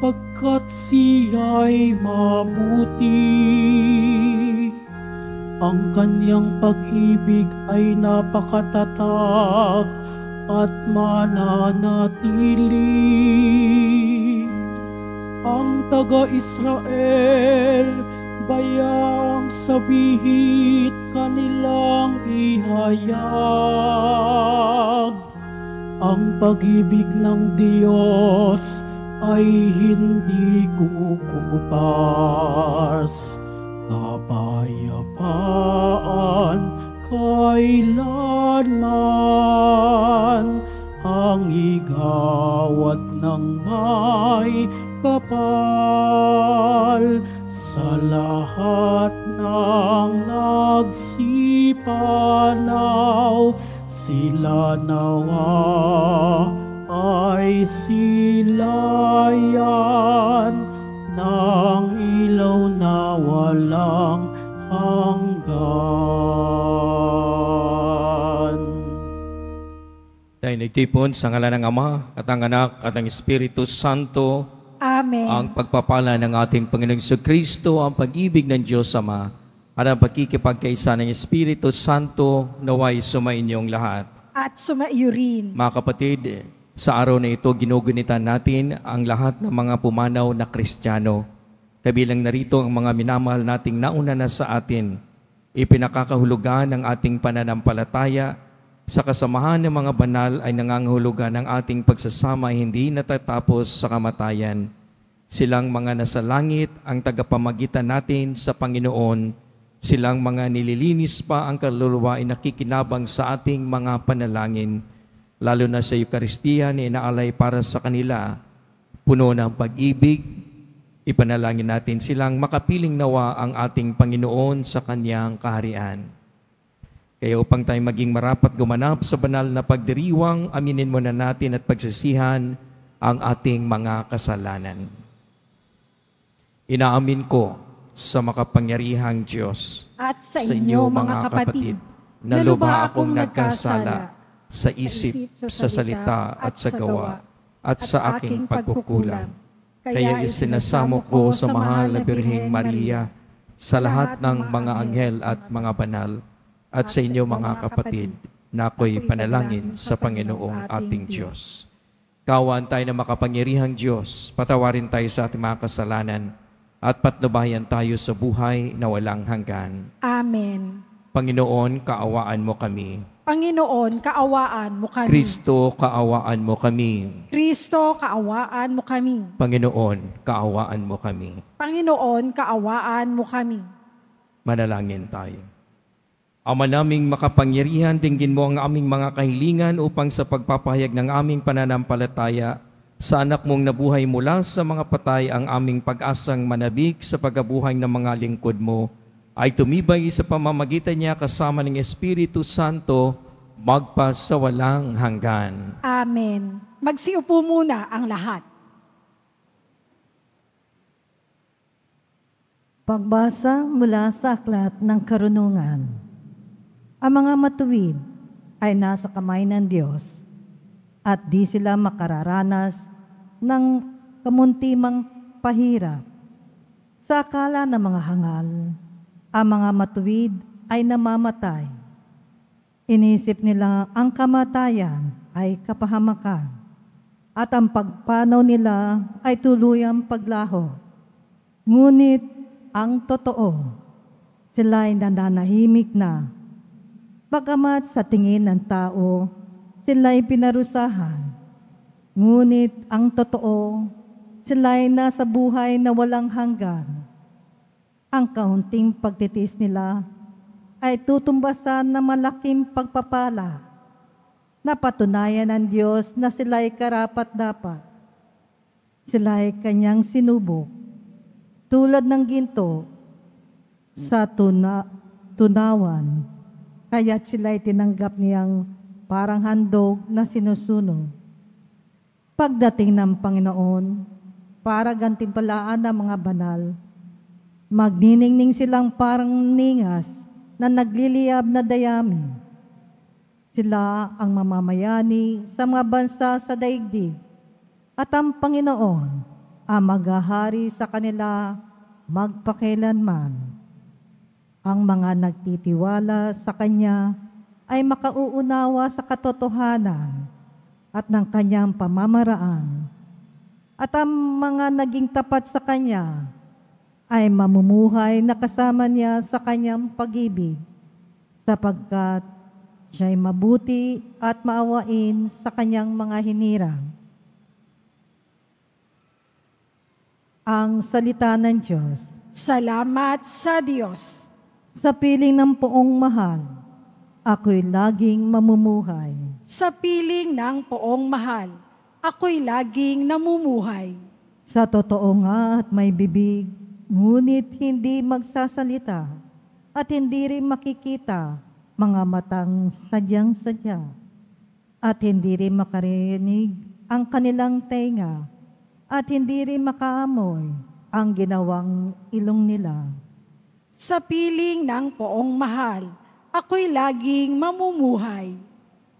pagkat siya'y mabuti. Ang kanyang pag-ibig ay napakatatag at mananatili. Ang taga-Israel, bayang sabihit kanilang ihayag. Ang pag-ibig ng Diyos ay hindi kukupas. Kapayapaan kailanman, ang igawad ng may kapal. Sa lahat ng nagsipanaw, sila nawa ay silayan ng ilaw na walang hanggan. Tayo nagtipon sa ngalan ng Ama at ang Anak at ang Espiritu Santo. Amen. Ang pagpapala ng ating Panginoong Jesucristo, ang pag-ibig ng Diyos Ama, at ang pagkikipagkaisa ng Espiritu Santo naway sumainyong lahat. At sumaiyo rin. Mga kapatid, sa araw na ito, ginugunitan natin ang lahat ng mga pumanaw na Kristiyano. Kabilang narito ang mga minamahal nating nauna na sa atin. Ipinakakahulugan ng ating pananampalataya sa kasamahan ng mga banal ay nangangahulugan ng ating pagsasama hindi natatapos sa kamatayan. Silang mga nasa langit ang tagapamagitan natin sa Panginoon. Silang mga nililinis pa ang kaluluwa ay nakikinabang sa ating mga panalangin. Lalo na sa Eucharistia na inaalay para sa kanila, puno ng pag-ibig, ipanalangin natin silang makapiling nawa ang ating Panginoon sa Kanyang kaharian. Kaya upang tayo maging marapat gumanap sa banal na pagdiriwang, aminin muna natin at pagsisihan ang ating mga kasalanan. Inaamin ko sa makapangyarihang Diyos At sa inyo mga kapatid, na lubha akong nagkasala sa isip, sa salita at sa gawa, at sa aking pagkukulang. Kaya isinasamo ko sa mahal na Birheng Maria, sa lahat ng mga anghel at mga banal, at sa inyo mga kapatid, na ako'y panalangin sa Panginoong ating Diyos. Kaawaan tayo ng makapangyarihang Diyos, patawarin tayo sa ating mga kasalanan, at patnubayan tayo sa buhay na walang hanggan. Amen. Panginoon, kaawaan mo kami. Panginoon, kaawaan mo kami. Kristo, kaawaan mo kami. Kristo, kaawaan mo kami. Panginoon, kaawaan mo kami. Panginoon, kaawaan mo kami. Manalangin tayo. Ama naming makapangyarihan, dinggin mo ang aming mga kahilingan upang sa pagpapahayag ng aming pananampalataya sa anak mong nabuhay mula sa mga patay ang aming pag-asang manabik sa pagkabuhay ng mga lingkod mo ay tumibay sa pamamagitan niya kasama ng Espiritu Santo magpa sa walang hanggan. Amen. Magsiupo muna ang lahat. Pagbasa mula sa aklat ng karunungan. Ang mga matuwid ay nasa kamay ng Diyos at di sila makararanas ng kamuntimang pahirap. Sa akala ng mga hangal, ang mga matuwid ay namamatay. Inisip nila ang kamatayan ay kapahamakan at ang pagpanaw nila ay tuluyang paglaho. Ngunit ang totoo, sila ay nananahimik na. Bagamat sa tingin ng tao, sila ay pinarusahan. Ngunit ang totoo, sila ay nasa buhay na walang hanggan. Ang kaunting pagtitiis nila ay tutumbasan ng malaking pagpapala. Napatunayan ng Diyos na sila ay karapat-dapat. Sila ay kanyang sinubok, tulad ng ginto sa tunawan. Kaya't sila ay tinanggap niyang parang handog na sinusunog. Pagdating ng Panginoon, para gantimpalaan ng mga banal, magniningning silang parang ningas na nagliliyab na dayami. Sila ang mamamayani sa mga bansa sa daigdig, at ang Panginoon ang maghahari sa kanila magpakailanman. Ang mga nagtitiwala sa Kanya ay makauunawa sa katotohanan at ng Kanyang pamamaraan. At ang mga naging tapat sa Kanya ay mamumuhay na kasama Niya sa Kanyang pag-ibig, sapagkat Siya'y mabuti at maawain sa Kanyang mga hinirang. Ang salita ng Diyos. Salamat sa Diyos. Sa piling ng poong mahal, ako'y laging mamumuhay. Sa piling ng poong mahal, ako'y laging namumuhay. Sa totoo nga at may bibig, ngunit hindi magsasalita at hindi rin makikita, mga matang sadyang-sadya, at hindi rin makarinig ang kanilang tenga, at hindi rin makaamoy ang ginawang ilong nila. Sa piling ng poong mahal, ako'y laging mamumuhay.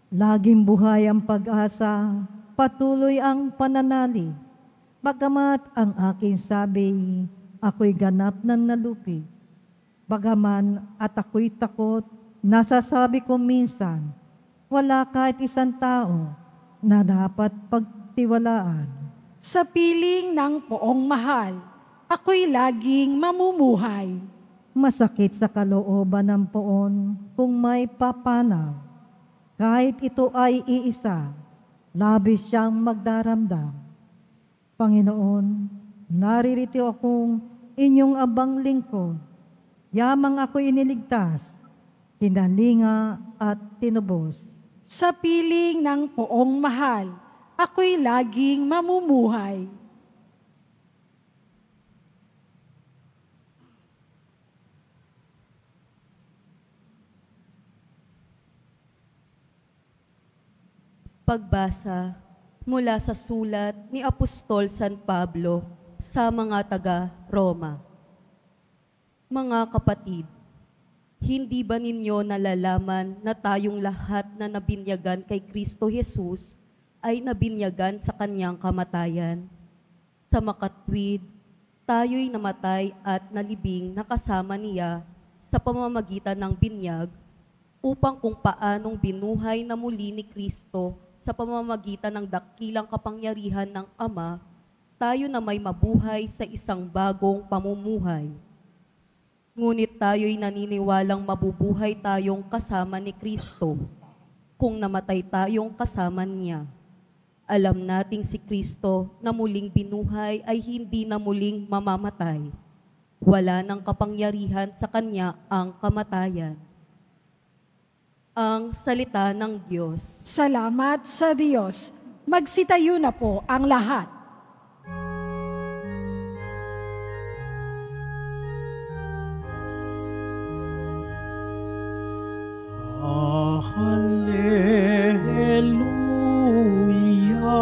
Laging buhay ang pag-asa, patuloy ang pananalig, bagamat ang aking sabi, ako'y ganap ng nalupi. Bagaman at ako'y takot, nasasabi ko minsan, wala kahit isang tao na dapat pagtiwalaan. Sa piling ng poong mahal, ako'y laging mamumuhay. Masakit sa kalooban ng poon kung may papanaw. Kahit ito ay iisa, labis siyang magdaramdam. Panginoon, naririto akong inyong abang lingkod. Yamang ako'y iniligtas, pinalinga at tinubos. Sa piling ng poong mahal, ako'y laging mamumuhay. Pagbasa mula sa sulat ni Apostol San Pablo sa mga taga-Roma. Mga kapatid, hindi ba ninyo nalalaman na tayong lahat na nabinyagan kay Kristo Jesus ay nabinyagan sa Kanyang kamatayan? Sa makatwid, tayo'y namatay at nalibing na kasama Niya sa pamamagitan ng binyag upang kung paanong binuhay na muli ni Kristo sa pamamagitan ng dakilang kapangyarihan ng Ama, tayo na may mabuhay sa isang bagong pamumuhay. Ngunit tayo'y naniniwalang mabubuhay tayong kasama ni Kristo kung namatay tayong kasama Niya. Alam nating si Kristo na muling binuhay ay hindi na muling mamamatay. Wala nang kapangyarihan sa Kanya ang kamatayan. Ang salita ng Diyos. Salamat sa Diyos. Magsitayo na po ang lahat. Hallelujah,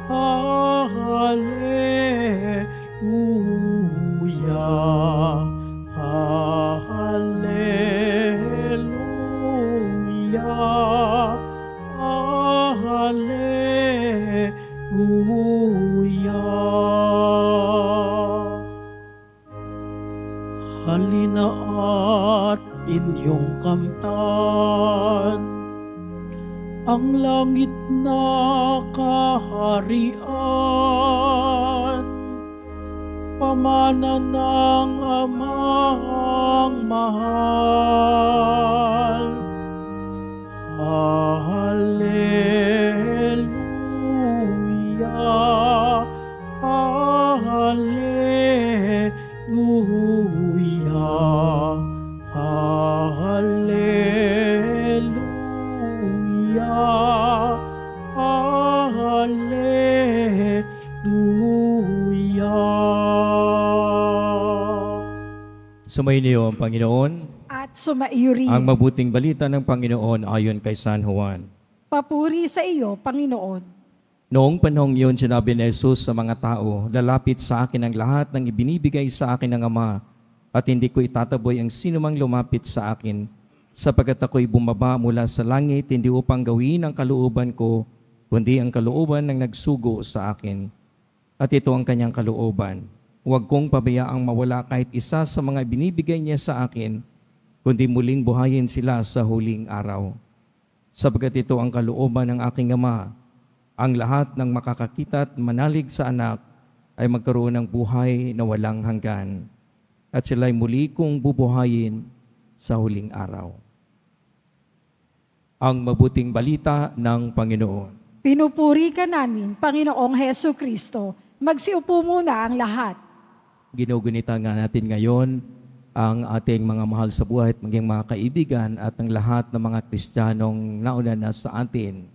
hallelujah, hallelujah, hallelujah. Halina at inyong kamtan ang langit na kaharian, pamana ng Amang mahal. Hallelujah, hallelujah, hallelujah, hallelujah. Sumainyo ang Panginoon. At sumaiyo rin. Ang mabuting balita ng Panginoon ayon kay San Juan. Papuri sa iyo, Panginoon. Noong panahong iyon, sinabi ni Jesus sa mga tao, lalapit sa akin ang lahat ng ibinibigay sa akin ng Ama, at hindi ko itataboy ang sinumang lumapit sa akin, sapagkat ako'y bumaba mula sa langit, hindi upang gawin ang kalooban ko, kundi ang kalooban ng nagsugo sa akin. At ito ang kanyang kalooban. Huwag kong pabayaang mawala kahit isa sa mga binibigay niya sa akin, kundi muling buhayin sila sa huling araw. Sapagkat ito ang kalooban ng aking Ama, ang lahat ng makakakita at manalig sa anak ay magkaroon ng buhay na walang hanggan. At sila'y muli kong bubuhayin sa huling araw. Ang mabuting balita ng Panginoon. Pinupuri ka namin, Panginoong Heso Kristo. Magsiupo muna ang lahat. Ginugunita nga natin ngayon ang ating mga mahal sa buhay at maging mga kaibigan at ang lahat ng mga Kristiyanong nauna na sa atin,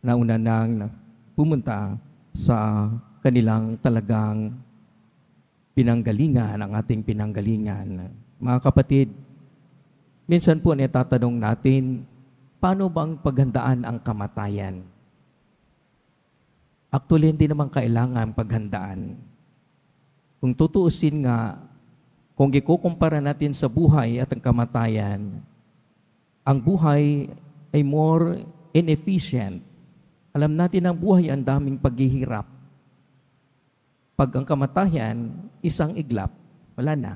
nauna nang pumunta sa kanilang talagang pinanggalingan, ang ating pinanggalingan. Mga kapatid, minsan po natatanong natin, paano bang paghandaan ang kamatayan? Actually, hindi naman kailangan paghandaan. Kung tutuusin nga, kung ikukumpara natin sa buhay at ang kamatayan, ang buhay ay more inefficient. Alam natin ang buhay ang daming paghihirap. Pag ang kamatayan, isang iglap, wala na.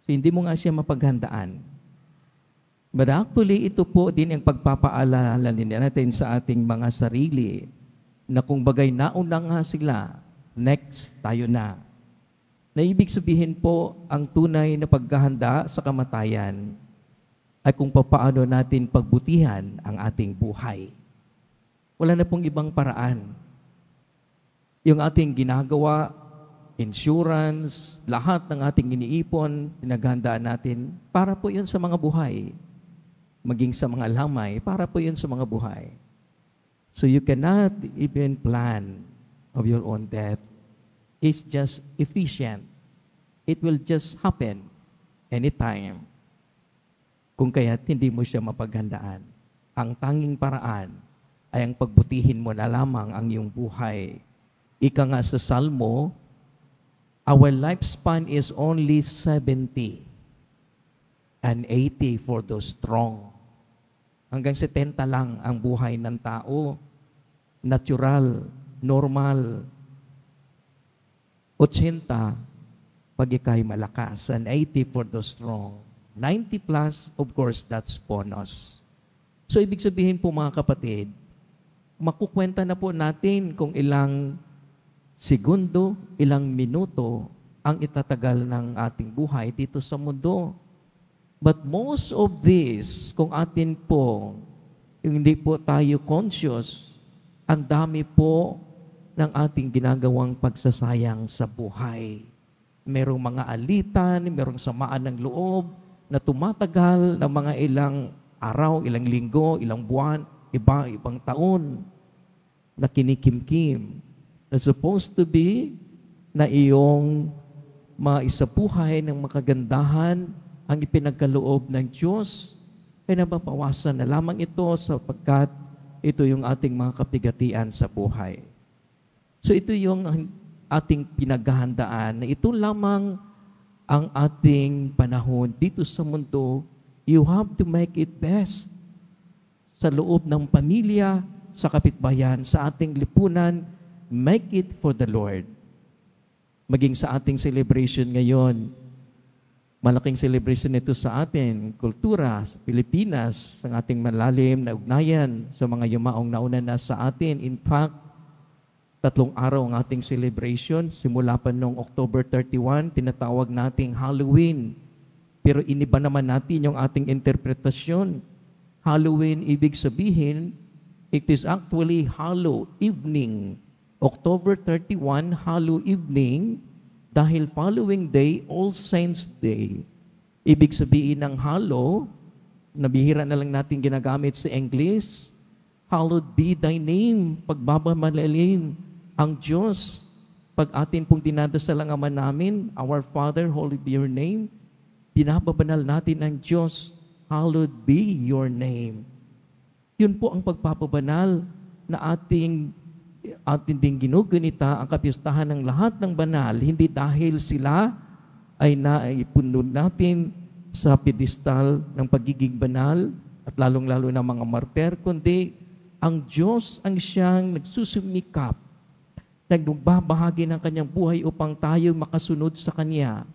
So hindi mo nga siya mapaghandaan. But actually, ito po din ang pagpapaalala natin sa ating mga sarili na kung bagay nauna nga sila, next tayo na. Na ibig sabihin po, ang tunay na paghahanda sa kamatayan ay kung paano natin pagbutihan ang ating buhay. Wala na pong ibang paraan. Yung ating ginagawa, insurance, lahat ng ating iniipon, pinaghandaan natin, para po yun sa mga buhay. Maging sa mga lamay, para po yun sa mga buhay. So you cannot even plan of your own death. It's just efficient. It will just happen anytime. Kung kaya't hindi mo siya mapaghandaan. Ang tanging paraan ay ang pagbutihin mo na lamang ang iyong buhay. Ika nga sa Salmo, our lifespan is only 70 and 80 for those strong. Hanggang 70 lang ang buhay ng tao. Natural, normal. 80 pag ika'y malakas, and 80 for the strong. 90 plus, of course, that's bonus. So, ibig sabihin po mga kapatid, makukwenta na po natin kung ilang segundo, ilang minuto ang itatagal ng ating buhay dito sa mundo. But most of this, kung atin po, hindi po tayo conscious, ang dami po ng ating ginagawang pagsasayang sa buhay. Merong mga alitan, merong samaan ng loob na tumatagal ng mga ilang araw, ilang linggo, ilang buwan, ibang taon na kinikimkim. Na supposed to be na iyong maisabuhay ng makagandahan ang ipinagkaloob ng Diyos, ay nababawasan na lamang ito sapagkat ito yung ating mga kapigatian sa buhay. So ito yung ating pinaghahandaan na ito lamang ang ating panahon dito sa mundo. You have to make it best sa loob ng pamilya, sa kapitbayan, sa ating lipunan. Make it for the Lord. Maging sa ating celebration ngayon, malaking celebration ito sa atin, kultura, sa Pilipinas, sa ating malalim na ugnayan sa mga yumaong nauna na sa atin. In fact, 3 araw ang ating celebration. Simula pa noong October 31, tinatawag nating Halloween. Pero iniba naman natin yung ating interpretasyon. Halloween, ibig sabihin, it is actually Hallow Evening. October 31, Hallow Evening, dahil following day, All Saints Day. Ibig sabihin ng Hallow, nabihira na lang natin ginagamit sa English, hallowed be thy name, pagbabamalalim ang Diyos. Pag atin pong dinadasal ang Ama namin, our Father, holy be your name, binababanal natin ang Diyos, hallowed be your name. Yun po ang pagpapabanal na ating ding ginugunita ang kapistahan ng lahat ng banal, hindi dahil sila ay naipuno natin sa pedestal ng pagiging banal at lalong-lalo na mga martir, kundi ang Diyos ang siyang nagsusumikap nagbabahagi ng kanyang buhay upang tayo makasunod sa Kanya.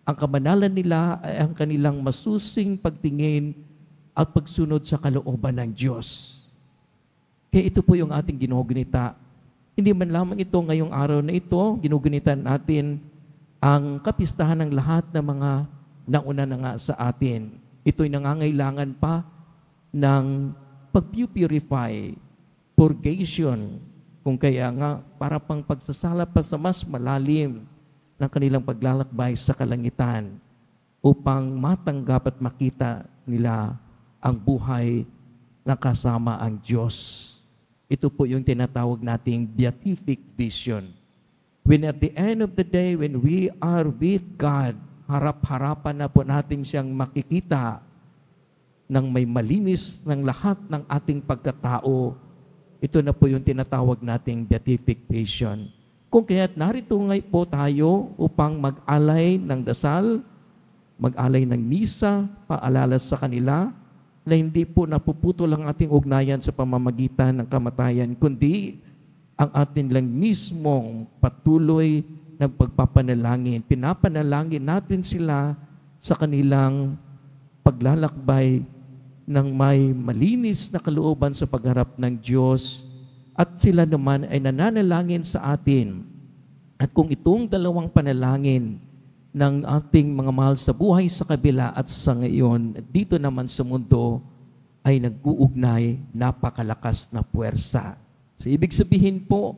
Ang kabanalan nila ay ang kanilang masusing pagtingin at pagsunod sa kalooban ng Diyos. Kaya ito po yung ating ginugunita. Hindi man lamang ito ngayong araw na ito, ginugunitan natin ang kapistahan ng lahat ng mga nauna na nga sa atin. Ito'y nangangailangan pa ng pag-purify, purgation, kung kaya nga para pang pagsasala pa sa mas malalim ng kanilang paglalakbay sa kalangitan upang matanggap at makita nila ang buhay na kasama ang Diyos. Ito po yung tinatawag nating beatific vision. When at the end of the day, when we are with God, harap-harapan na po natin siyang makikita ng may malinis ng lahat ng ating pagkatao. Ito na po yung tinatawag nating beatific vision. Kung kaya't narito ngay po tayo upang mag-alay ng dasal, mag-alay ng misa, paalala sa kanila, na hindi po napuputol ang ating ugnayan sa pamamagitan ng kamatayan, kundi ang atin lang mismong patuloy ng pagpapanalangin. Pinapanalangin natin sila sa kanilang paglalakbay ng may malinis na kalooban sa pagharap ng Diyos, at sila naman ay nananalangin sa atin. At kung itong dalawang panalangin ng ating mga mahal sa buhay sa kabila at sa ngayon, dito naman sa mundo, ay nag-uugnay, napakalakas na puwersa. So, ibig sabihin po,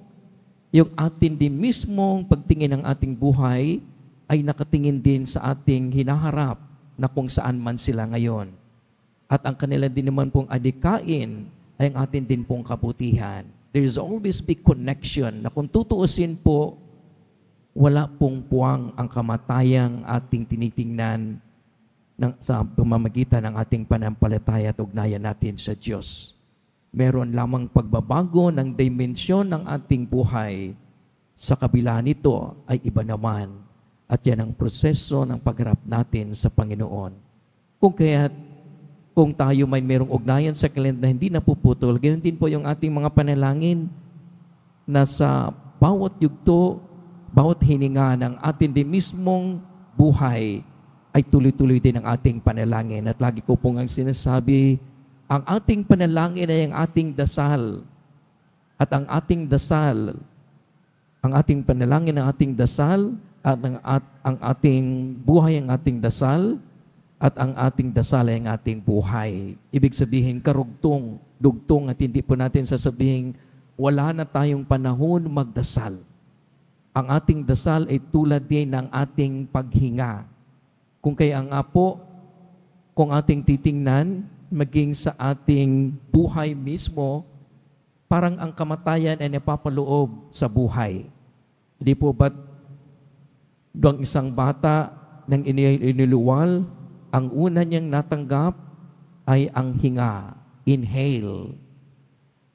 yung atin din mismong pagtingin ng ating buhay ay nakatingin din sa ating hinaharap na kung saan man sila ngayon. At ang kanila din naman pong adikain ay ang atin din pong kabutihan. There is always big connection na kung tutuusin po, wala pong puwang ang kamatayang ating tinitingnan sa pamamagitan ng ating panampalataya at ugnayan natin sa Diyos. Meron lamang pagbabago ng dimensyon ng ating buhay. Sa kabila nito ay iba naman. At yan ang proseso ng pagharap natin sa Panginoon. Kung tayo may merong ugnayan sa Kanya na hindi napuputol, ganoon din po yung ating mga panalangin na sa bawat yugto, bawat hininga ng atin din mismong buhay ay tuloy-tuloy din ang ating panalangin. At lagi ko pong ang sinasabi, ang ating panalangin ay ang ating dasal. At ang ating dasal, ang ating panalangin ang ating dasal, at ang ating buhay ang ating dasal, at ang ating dasal ay ang ating buhay. Ibig sabihin, karugtong, dugtong, at hindi po natin sasabihin, wala na tayong panahon magdasal. Ang ating dasal ay tulad din ng ating paghinga. Kung kaya nga po, kung ating titingnan, maging sa ating buhay mismo, parang ang kamatayan ay napapaloob sa buhay. Hindi po ba't doang isang bata nang iniluwal, ang una niyang natanggap ay ang hinga, inhale.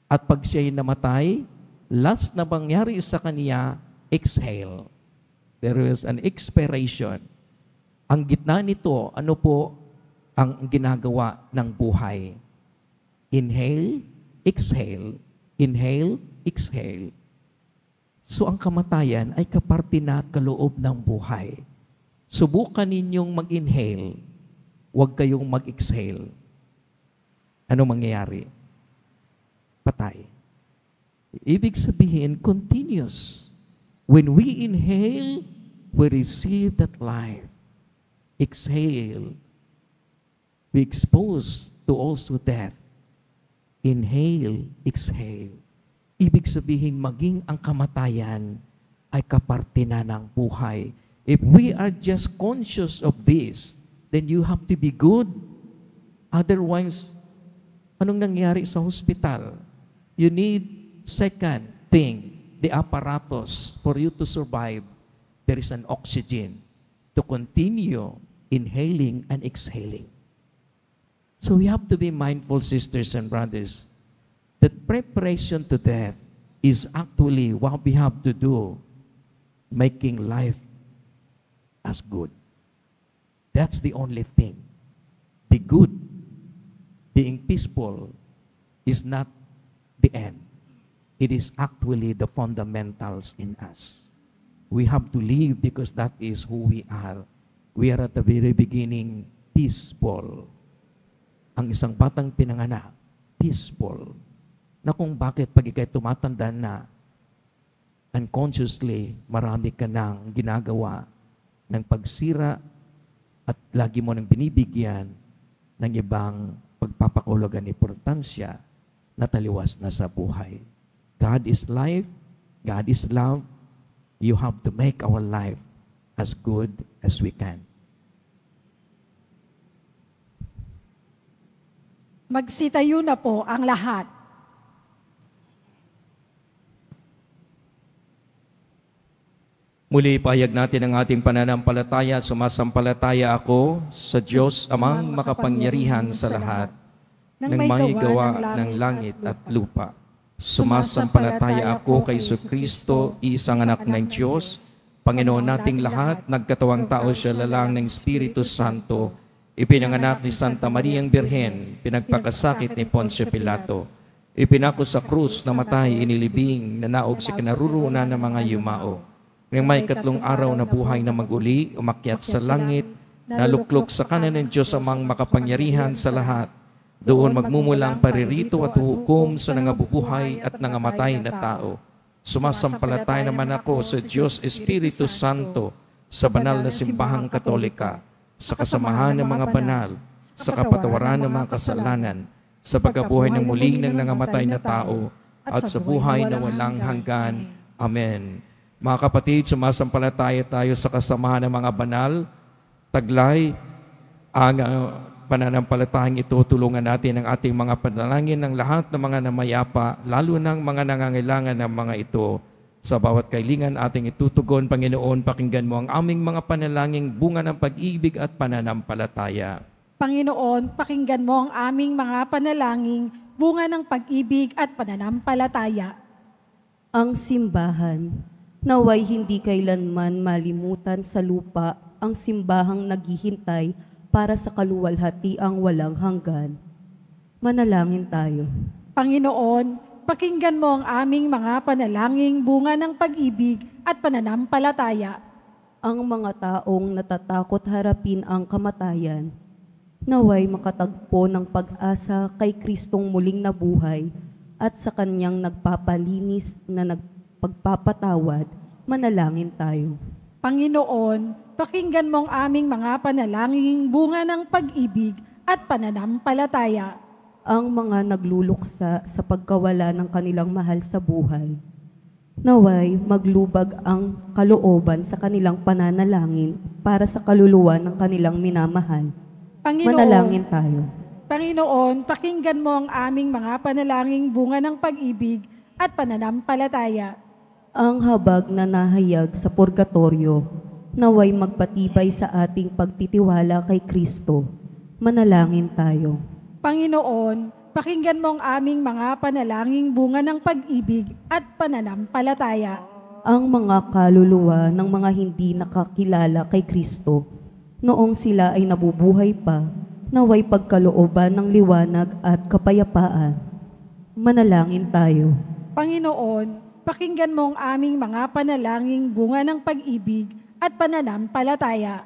At pag siya'y namatay, last na mangyari sa kanya, exhale. There is an expiration. Ang gitna nito, ano po ang ginagawa ng buhay? Inhale, exhale. Inhale, exhale. So ang kamatayan ay kaparte na at kaloob ng buhay. Subukan ninyong mag-inhale. Huwag kayong mag-exhale. Ano mangyayari? Patay. Ibig sabihin, continuous. When we inhale, we receive that life. Exhale. We expose to also death. Inhale, exhale. Ibig sabihin, maging ang kamatayan ay kaparte na ng buhay. If we are just conscious of this, then you have to be good. Otherwise, anong nangyari sa hospital? You need, second thing, the apparatus for you to survive. There is an oxygen to continue inhaling and exhaling. So we have to be mindful, sisters and brothers, that preparation to death is actually what we have to do, making life as good. That's the only thing. Be good. Being peaceful is not the end. It is actually the fundamentals in us. We have to live because that is who we are. We are at the very beginning peaceful. Ang isang batang pinanganak, peaceful. Na kung bakit pag ikay tumatanda na, unconsciously, marami ka nang ginagawa ng pagsira at lagi mo nang binibigyan ng ibang pagpapakulugan importansya na taliwas na sa buhay. God is life. God is love. You have to make our life as good as we can. Magsitayo na po ang lahat. Muli pahayag natin ang ating pananampalataya. Sumasampalataya ako sa Diyos amang makapangyarihan sa lahat, ng may gawa ng langit at lupa. Sumasampalataya ako kay Jesucristo, isang anak ng Diyos, Panginoon nating lahat, nagkatawang tao siya lalang ng Espiritu Santo, ipinanganak ni Santa Mariang Birhen, pinagpakasakit ni Poncio Pilato, ipinako sa krus, namatay, inilibing, nanaog sa kinarurunan ng mga yumao. Ngayong may katlong araw na buhay na maguli, umakyat sa langit, naluklok sa kanan ng Diyos amang makapangyarihan sa lahat. Doon magmumulang paririto at hukom sa nangabubuhay at nangamatay na tao. Sumasampalataya naman ako sa Diyos Espiritu Santo, sa banal na simbahang katolika, sa kasamahan ng mga banal, sa kapatawaran ng mga kasalanan, sa pagkabuhay ng muli ng nangamatay na tao, at sa buhay na walang hanggan. Amen. Mga kapatid, sumasampalataya tayo sa kasamahan ng mga banal. Taglay ang pananampalatahang ito, tulungan natin ang ating mga panalangin ng lahat ng mga namayapa, lalo ng mga nangangailangan ng mga ito. Sa bawat kailangan ating itutugon, Panginoon, pakinggan mo ang aming mga panalangin, bunga ng pag-ibig at pananampalataya. Panginoon, pakinggan mo ang aming mga panalangin, bunga ng pag-ibig at pananampalataya. Ang simbahan, naway hindi kailanman malimutan sa lupa ang simbahang naghihintay para sa kaluwalhatiang walang hanggan. Manalangin tayo. Panginoon, pakinggan mo ang aming mga panalangin, bunga ng pag-ibig at pananampalataya. Ang mga taong natatakot harapin ang kamatayan, naway makatagpo ng pag-asa kay Kristong muling nabuhay at sa kanyang nagpapalinis na pagpapatawad, manalangin tayo. Panginoon, pakinggan mo ang aming mga panalangin, bunga ng pag-ibig at pananampalataya. Ang mga nagluluksa sa pagkawala ng kanilang mahal sa buhay, naway maglubag ang kalooban sa kanilang pananalangin para sa kaluluwa ng kanilang minamahal. Manalangin tayo. Panginoon, pakinggan mo ang aming mga panalangin, bunga ng pag-ibig at pananampalataya. Ang habag na nahayag sa purgatorio, naway magpatibay sa ating pagtitiwala kay Kristo. Manalangin tayo. Panginoon, pakinggan mo ang aming mga panalangin, bunga ng pag-ibig at pananampalataya. Ang mga kaluluwa ng mga hindi nakakilala kay Kristo, noong sila ay nabubuhay pa, naway pagkalooban ng liwanag at kapayapaan. Manalangin tayo. Panginoon, pakinggan mo ang aming mga panalangin, bunga ng pag-ibig at pananampalataya.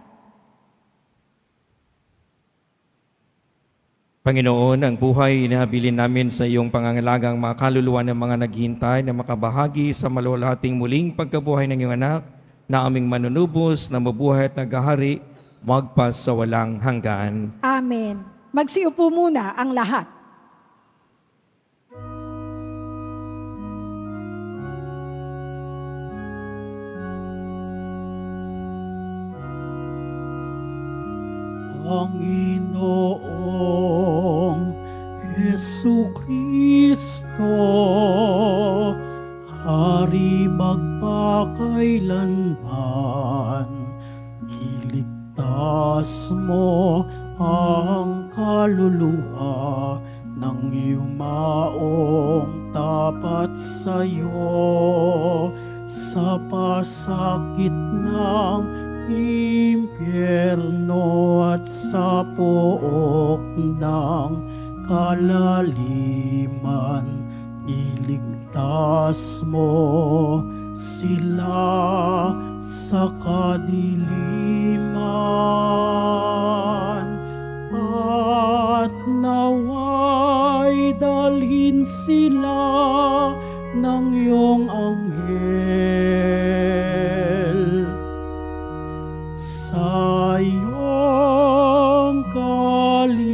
Panginoon, ang buhay inahabilin namin sa iyong pangangalagang mga kaluluwa ng mga naghihintay na makabahagi sa maluwalhating muling pagkabuhay ng iyong anak na aming manunubos na mabuhay at naghahari magpas sa walang hanggan. Amen. Magsiupo muna ang lahat. Panginoong Jesucristo, Hari magpakailanman, iligtas mo ang kaluluwa ng yumaong tapat sa iyo sa pasakit ng impyerno at sa pook ng kalaliman, iligtas Ligtas mo sila sa kadiliman at naway dalhin sila ng iyong anghel sa iyong kaliwanagan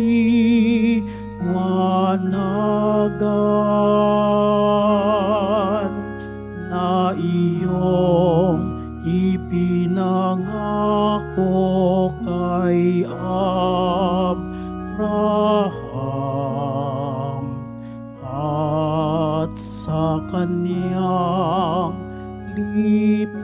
na iyong ipinangako kay Abraham at sa kaniyang lipid.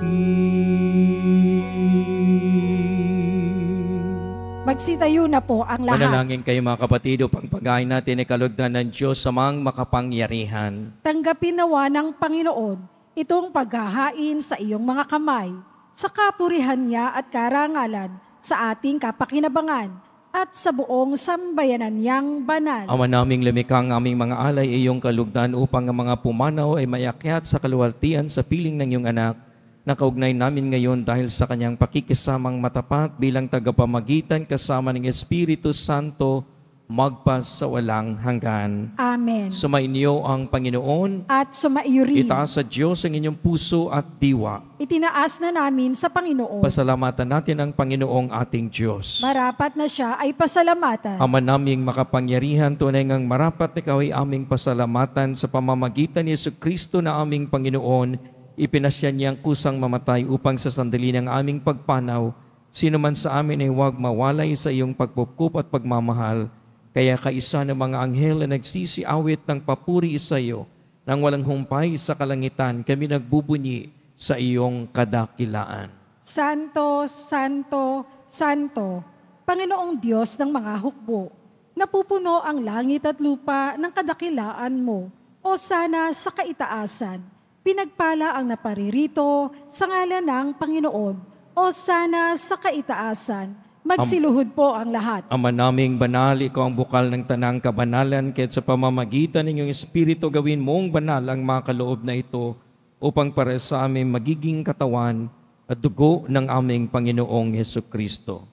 Magsitayo na po ang lahat. Manalangin kayo mga kapatid upang paghain natin ay kalugdan ng Diyos sa mga makapangyarihan. Tanggapin nawa ng Panginoon itong paghahain sa iyong mga kamay, sa kapurihan niya at karangalan, sa ating kapakinabangan, at sa buong sambayanan niyang banal. Ama naming lumikha ang aming mga alay ay iyong kalugdan upang ang mga pumanaw ay mayakyat sa kaluwalhatian sa piling ng iyong anak. Nakaugnay namin ngayon dahil sa kanyang pakikisamang matapat bilang tagapamagitan kasama ng Espiritu Santo magpas sa walang hanggan. Amen. Sumainyo ang Panginoon. At sumaiyo rin. Itaas sa Diyos ang inyong puso at diwa. Itinaas na namin sa Panginoon. Pasalamatan natin ang Panginoong ating Diyos. Marapat na siya ay pasalamatan. Ama naming makapangyarihan, tunay ngang marapat na ikaw ay aming pasalamatan sa pamamagitan ni Jesucristo na aming Panginoon. Ipinasya niyang kusang mamatay upang sa sandali ng aming pagpanaw, sino man sa amin ay huwag mawalay sa iyong pagpupup at pagmamahal. Kaya kaisa ng mga anghel na nagsisiawit ng papuri sa iyo, nang walang humpay sa kalangitan, kami nagbubunyi sa iyong kadakilaan. Santo, Santo, Santo, Panginoong Diyos ng mga hukbo, napupuno ang langit at lupa ng kadakilaan mo, o sana sa kaitaasan. Pinagpala ang naparirito sa ngalan ng Panginoon, o sana sa kaitaasan. Magsiluhod po ang lahat. Ama naming banal, ikaw ang bukal ng tanang kabanalan, kaya't sa pamamagitan ng iyong Espiritu gawin mong banal ang mga kaloob na ito upang para sa amin magiging katawan at dugo ng aming Panginoong Jesucristo.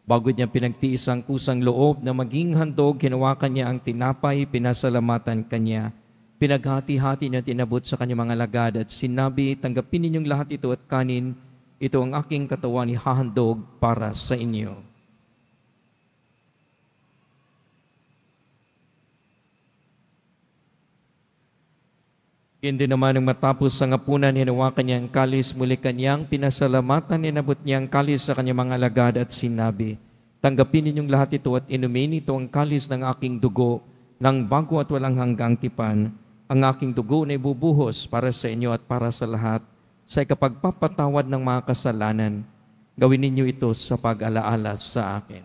Bago niya pinagtiis ang kusang loob na maging handog, hinawakan niya ang tinapay, pinasalamatan kanya. Pinaghati-hati na tinabot sa kanyang mga lagad at sinabi, tanggapin ninyong lahat ito at kanin, ito ang aking katawan ihahandog para sa inyo. Hindi naman nang matapos sa ngapunan, hinawakan niya ang kalis, muli kanyang pinasalamatan, inabot niya ang kalis sa kanyang mga lagad at sinabi, tanggapin ninyong lahat ito at inumin, ito ang kalis ng aking dugo, ng bago at walang hanggang tipan. Ang aking dugo na ibubuhos para sa inyo at para sa lahat sa ikapagpapatawad ng mga kasalanan. Gawin ninyo ito sa pag-alaala sa akin.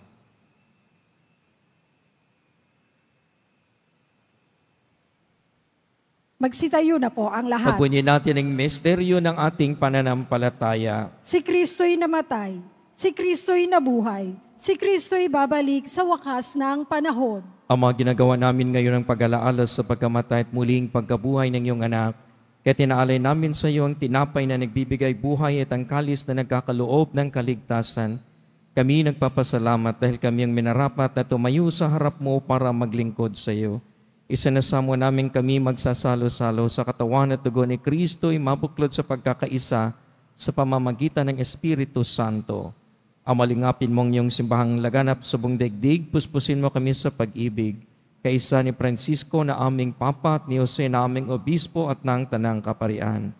Magsitayo na po ang lahat. Pagbunyin natin ang misteryo ng ating pananampalataya. Si Kristo'y namatay, si Kristo'y nabuhay, si Kristo'y babalik sa wakas ng panahon. Ama, ginagawa namin ngayon ang pag-alaala sa pagkamatay at muling pagkabuhay ng iyong anak. Kaya tinaalay namin sa iyo ang tinapay na nagbibigay buhay at ang kalis na nagkakaloob ng kaligtasan. Kami nagpapasalamat dahil kami ang minarapat na tumayo sa harap mo para maglingkod sa iyo. Isinasamo namin kami magsasalo-salo sa katawan at dugo ni Kristo ay mabuklod sa pagkakaisa sa pamamagitan ng Espiritu Santo. Amalingapin mong iyong simbahang laganap sa buong daigdig, puspusin mo kami sa pag-ibig. Kaisa ni Francisco na aming Papa at ni Jose na aming Obispo at ng Tanang Kaparian.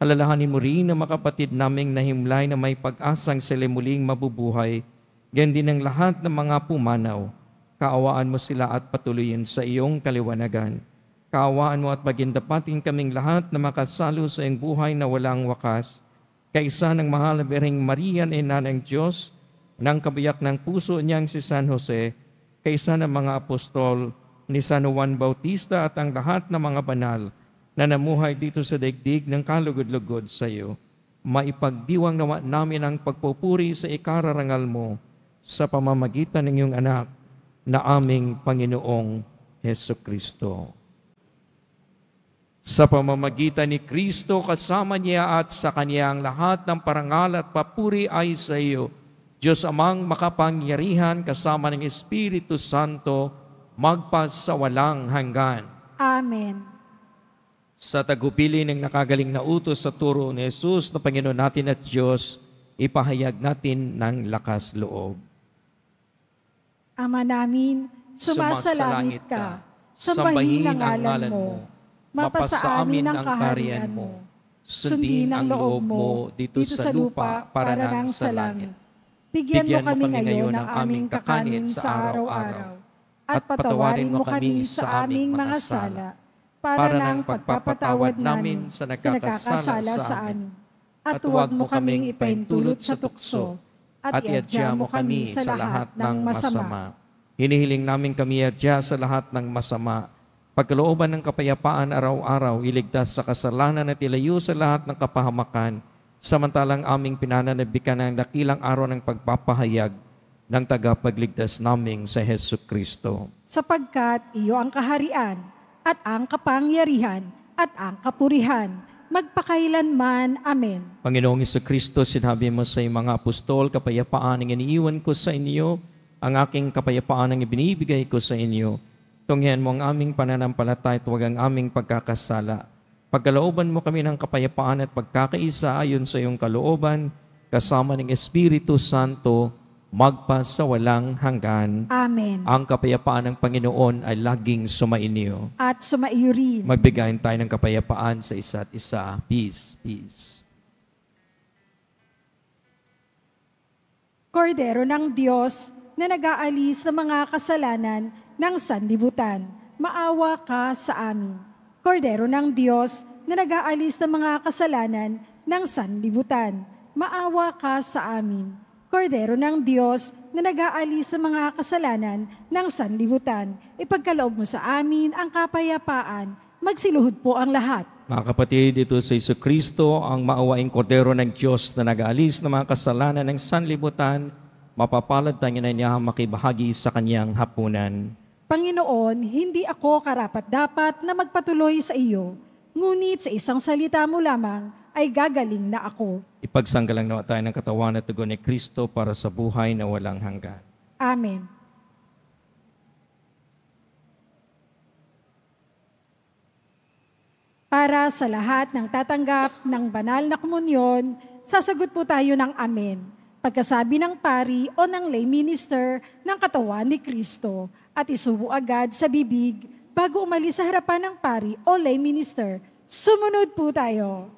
Alalahanin mo rin na makapatid naming nahimlay na may pag-asang sila muling mabubuhay, ganyan din ang lahat ng mga pumanaw. Kaawaan mo sila at patuloyin sa iyong kaliwanagan. Kaawaan mo at magindapatin kaming lahat na makasalo sa iyong buhay na walang wakas. Kaisa ng mahal na Birheng Maria na ina ng Diyos, ng kabiyak ng puso niyang si San Jose, kaisa ng mga apostol ni San Juan Bautista at ang lahat ng mga banal na namuhay dito sa daigdig ng kalugod-lugod sa iyo. Maipagdiwang nawa namin ang pagpupuri sa ikararangal mo sa pamamagitan ng iyong anak na aming Panginoong Hesukristo. Sa pamamagitan ni Kristo, kasama niya at sa Kanya ang lahat ng parangal at papuri ay sa iyo, Diyos Amang makapangyarihan kasama ng Espiritu Santo, magpasawalang hanggan. Amen. Sa tagupili ng nakagaling na utos sa turo ni Jesus na Panginoon natin at Diyos, ipahayag natin ng lakas loob. Ama namin, sumasalangit ka, sambahin ang ngalan mo, mapasa amin ang kaharian mo, sundin ang loob mo dito sa lupa para nang sa langit. Bigyan mo kami ngayon ng aming kakanin sa araw-araw, at patawarin mo kami sa aming mga sala, para nang pagpapatawad namin sa nagkakasala sa amin. At huwag mo kaming ipahintulot sa tukso, at iadya mo kami sa lahat ng masama. Hinihiling namin kami iadya sa lahat ng masama, pagkalooban ng kapayapaan araw-araw, iligtas sa kasalanan at ilayo sa lahat ng kapahamakan, samantalang aming pinananabikan ng dakilang araw ng pagpapahayag ng tagapagligtas naming sa Hesus Kristo. Sapagkat iyo ang kaharian, at ang kapangyarihan, at ang kapurihan, magpakailanman. Amen. Panginoong Hesus Kristo, sinabi mo sa iyong mga apostol, kapayapaan ang iniiwan ko sa inyo, ang aking kapayapaan ang ibinibigay ko sa inyo. Tunghayan mo ang aming pananampalataya at huwag ang aming pagkakasala. Pagkalooban mo kami ng kapayapaan at pagkakaisa ayon sa iyong kalooban, kasama ng Espiritu Santo, magpasawalang hanggan. Amen. Ang kapayapaan ng Panginoon ay laging sumainyo. At sumaiyo rin. Magbigayin tayo ng kapayapaan sa isa't isa. Peace, peace. Kordero ng Diyos na nag-aalis ng mga kasalanan ng sanlibutan, maawa ka sa amin. Kordero ng Diyos na nag-aalis ng mga kasalanan ng sanlibutan, maawa ka sa amin. Kordero ng Diyos na nag-aalis ng mga kasalanan ng sanlibutan, ipagkaloob mo sa amin ang kapayapaan. Magsiluhod po ang lahat. Mga kapatid, ito sa Jesucristo, ang maawaing kordero ng Diyos na nag-aalis ng mga kasalanan ng sanlibutan, mapapalad tayo na niya makibahagi sa kanyang hapunan. Panginoon, hindi ako karapat-dapat na magpatuloy sa iyo, ngunit sa isang salita mo lamang ay gagaling na ako. Ipagsanggalang nawa tayo ng katawan at dugo ni Kristo para sa buhay na walang hanggan. Amen. Para sa lahat ng tatanggap ng banal na komunyon, sasagot po tayo ng Amen. Pagkasabi ng pari o ng lay minister ng katawan ni Kristo at isubo agad sa bibig bago umalis sa harapan ng pari o lay minister. Sumunod po tayo.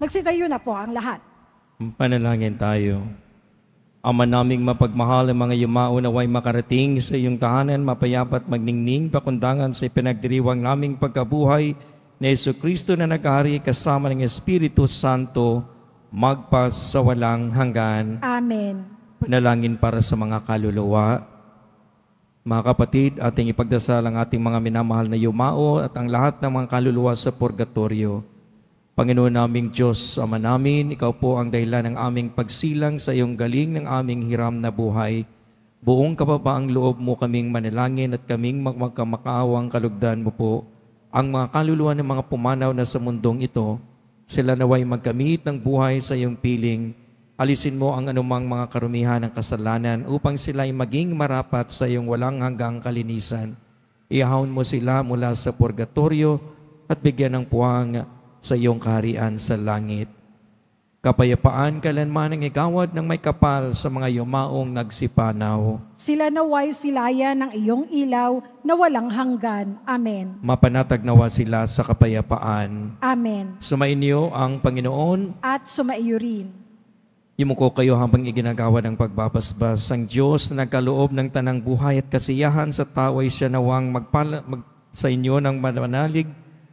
Magsitayo na po ang lahat. Panalangin tayo. Ama naming mapagmahal ang mga yumao naway makarating sa iyong tahanan, mapayapat magningning, pakundangan sa ipinagdiriwang naming pagkabuhay ni Jesucristo na naghari kasama ng Espiritu Santo, magpasawalang hanggan. Amen. Panalangin para sa mga kaluluwa. Mga kapatid, ating ipagdasal ang ating mga minamahal na yumao at ang lahat ng mga kaluluwa sa purgatorio. Panginoon naming Diyos, Ama namin, Ikaw po ang dahilan ng aming pagsilang sa iyong galing ng aming hiram na buhay. Buong kababaang loob mo kaming manalangin at kaming magkamakaawang kalugdan mo po ang mga kaluluwa ng mga pumanaw na sa mundong ito. Sila naway magkamit ng buhay sa iyong piling. Alisin mo ang anumang mga karumihan ng kasalanan upang sila ay maging marapat sa iyong walang hanggang kalinisan. Iahon mo sila mula sa purgatorio at bigyan ng puwang sa iyong kaharian sa langit. Kapayapaan kailanman ang igawad ng may kapal sa mga yumaong nagsipanaw. Sila naway silaya ng iyong ilaw na walang hanggan. Amen. Mapanatag nawa sila sa kapayapaan. Amen. Sumainyo ang Panginoon. At sumaiyo rin. Imuko kayo habang iginagawa ng pagbabasbas. Ang Diyos na nagkaloob ng tanang buhay at kasiyahan sa tao ay siya nawang sa inyo ng manalig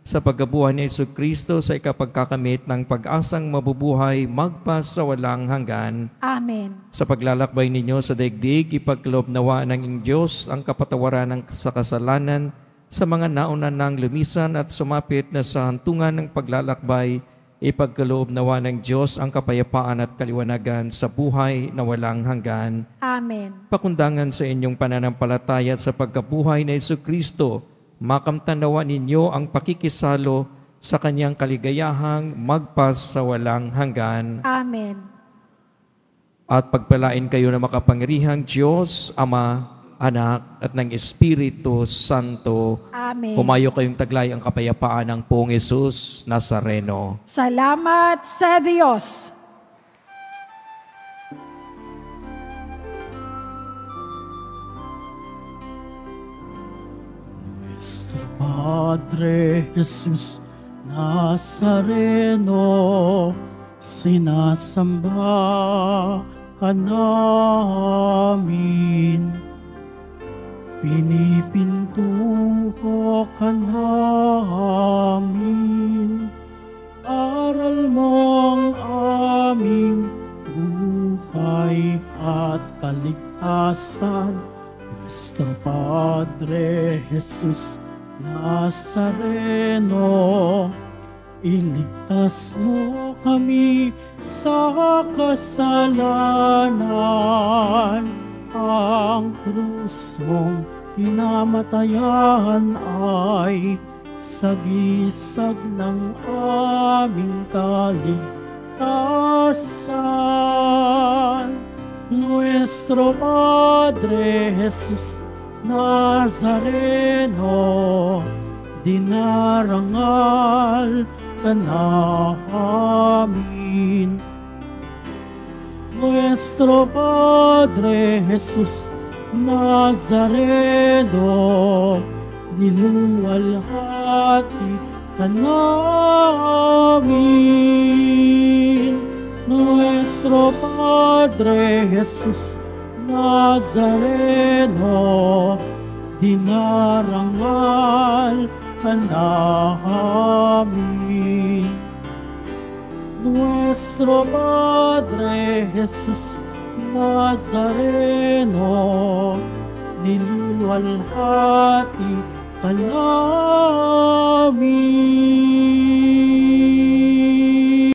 sa pagkabuhay ni Jesucristo sa ikapagkakamit ng pag-asang mabubuhay magpas sa walang hanggan. Amen. Sa paglalakbay ninyo sa daigdig, ipagkaloob nawa ng inyong Diyos ang kapatawaran sa kasalanan sa mga nauna nang lumisan at sumapit na sa hantungan ng paglalakbay. Ipagkaloob nawa ng Diyos ang kapayapaan at kaliwanagan sa buhay na walang hanggan. Amen. Pakundangan sa inyong pananampalataya at sa pagkabuhay ni Jesucristo, makamtanawa ninyo ang pakikisalo sa kanyang kaligayahang magpas sa walang hanggan. Amen. At pagpalain kayo na makapangyarihang Diyos, Ama, Anak, at ng Espiritu Santo. Amen. Humayo kayong taglay ang kapayapaan ng Poong Jesus Nazareno. Salamat sa Diyos. Nuestro Padre Jesus Nazareno, sinasamba ka namin. Pinipintuho ka namin. Aral mong aming buhay at kaligtasan. Nuestro Padre Jesus Nazareno, iligtas mo kami sa kasalanan. Ang krus mong kinamatayan ay sagisag ng aming kaligtasan. Nuestro Padre Jesus Nazareno, dinarangal ka namin. Nuestro Padre Jesus Nazareno, niluwalhati ka namin. Nuestro Padre Jesus Nazareno, dinarangal ka namin. Nuestro Padre Jesus Nazareno, niluluwalhati ka namin.